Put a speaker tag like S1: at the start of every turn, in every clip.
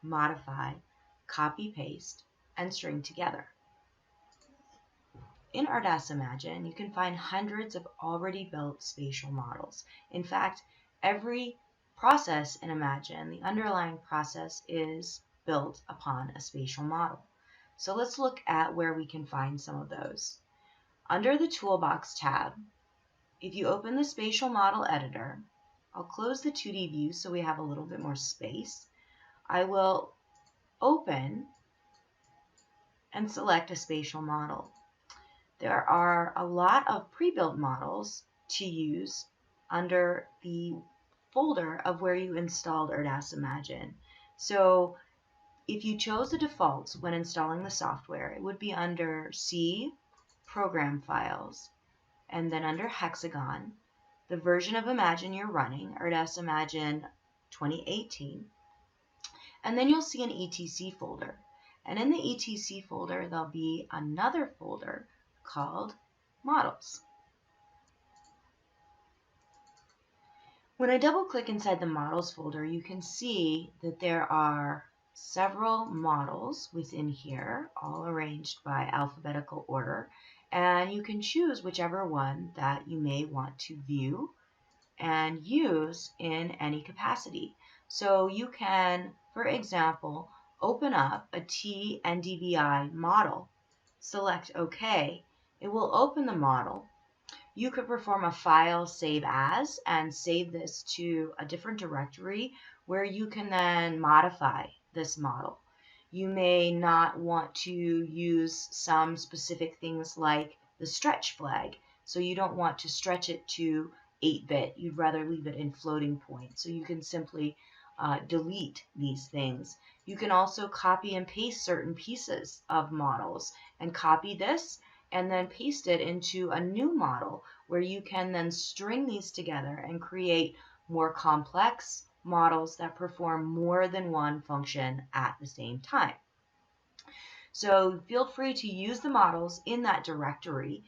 S1: modify, copy, paste, and string together. In Ardas Imagine, you can find hundreds of already built spatial models. In fact, every process in Imagine, the underlying process, is built upon a spatial model. So let's look at where we can find some of those. Under the Toolbox tab, if you open the Spatial Model Editor, I'll close the 2D view so we have a little bit more space. I will open and select a spatial model. There are a lot of pre-built models to use under the folder of where you installed Ardas Imagine. So if you chose the defaults when installing the software, it would be under C, Program Files, and then under Hexagon, the version of Imagine you're running, Ardas Imagine 2018, and then you'll see an ETC folder. And in the ETC folder, there'll be another folder called Models. When I double click inside the Models folder, you can see that there are several models within here, all arranged by alphabetical order, and you can choose whichever one that you may want to view and use in any capacity. So you can, for example, open up a TNDVI model, select OK. It will open the model. You could perform a file save as and save this to a different directory where you can then modify this model. You may not want to use some specific things like the stretch flag, so you don't want to stretch it to 8-bit. You'd rather leave it in floating point, so you can simply delete these things. You can also copy and paste certain pieces of models and copy this and then paste it into a new model where you can then string these together and create more complex models that perform more than one function at the same time. So feel free to use the models in that directory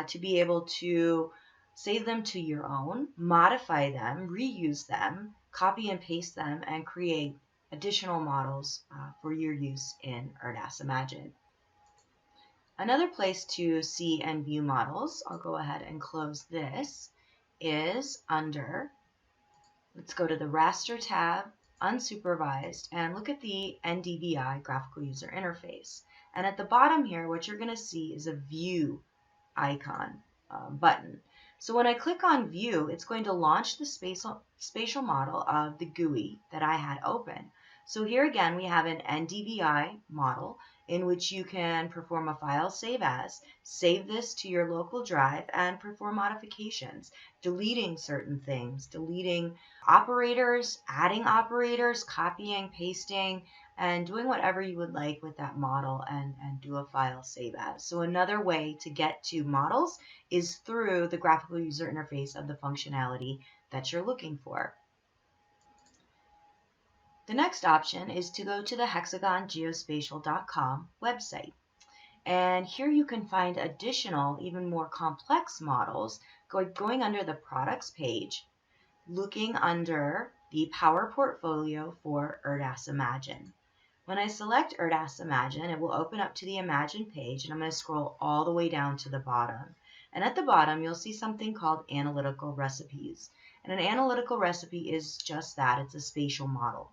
S1: to be able to save them to your own, modify them, reuse them, copy and paste them, and create additional models for your use in Ardas Imagine. Another place to see and view models, I'll go ahead and close this, is under, let's go to the Raster tab, Unsupervised, and look at the NDVI Graphical User Interface. And at the bottom here, what you're going to see is a View icon button. So when I click on View, it's going to launch the spatial model of the GUI that I had open. So here again, we have an NDVI model in which you can perform a file save as, save this to your local drive, and perform modifications, deleting certain things, deleting operators, adding operators, copying, pasting, and doing whatever you would like with that model and do a file save as. So another way to get to models is through the graphical user interface of the functionality that you're looking for. The next option is to go to the hexagongeospatial.com website. And here you can find additional, even more complex models going under the products page, looking under the Power Portfolio for Ardas Imagine. When I select Ardas Imagine, it will open up to the Imagine page, and I'm going to scroll all the way down to the bottom. And at the bottom, you'll see something called Analytical Recipes. And an analytical recipe is just that. It's a spatial model.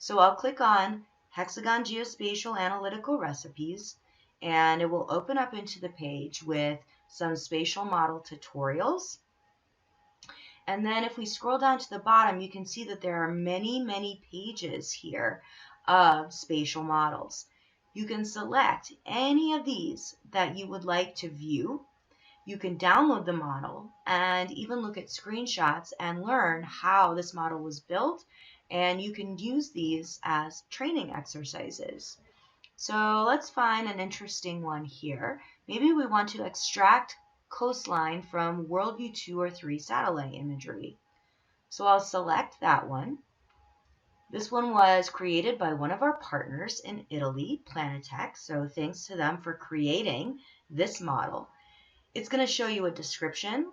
S1: So I'll click on Hexagon Geospatial Analytical Recipes, and it will open up into the page with some spatial model tutorials. And then if we scroll down to the bottom, you can see that there are many, many pages here of spatial models. You can select any of these that you would like to view. You can download the model and even look at screenshots and learn how this model was built, and you can use these as training exercises. So let's find an interesting one here. Maybe we want to extract coastline from WorldView 2 or 3 satellite imagery. So I'll select that one. This one was created by one of our partners in Italy, Planetech, so thanks to them for creating this model. It's going to show you a description.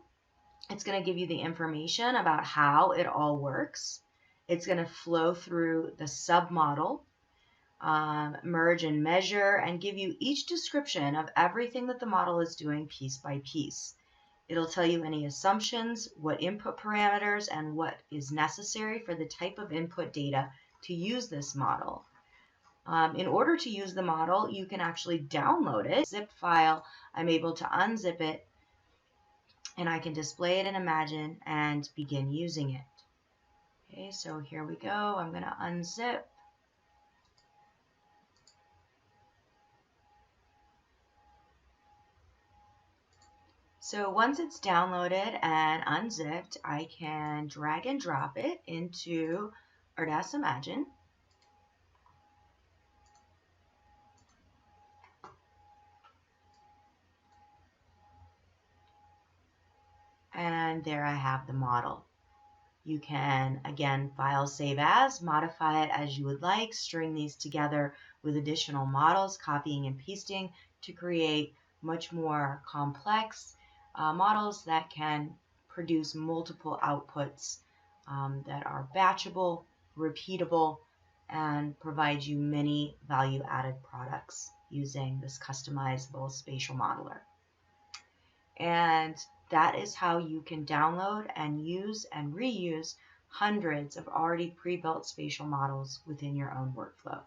S1: It's going to give you the information about how it all works. It's going to flow through the submodel merge and measure, and give you each description of everything that the model is doing piece by piece. It'll tell you any assumptions, what input parameters, and what is necessary for the type of input data to use this model. In order to use the model, you can actually download it. Zip file, I'm able to unzip it, and I can display it in Imagine and begin using it. Okay, so here we go. I'm going to unzip. So once it's downloaded and unzipped, I can drag and drop it into Ardas Imagine. And there I have the model. You can, again, file save as, modify it as you would like, string these together with additional models, copying and pasting to create much more complex models that can produce multiple outputs that are batchable, repeatable, and provide you many value-added products using this customizable spatial modeler. And that is how you can download and use and reuse hundreds of already pre-built spatial models within your own workflow.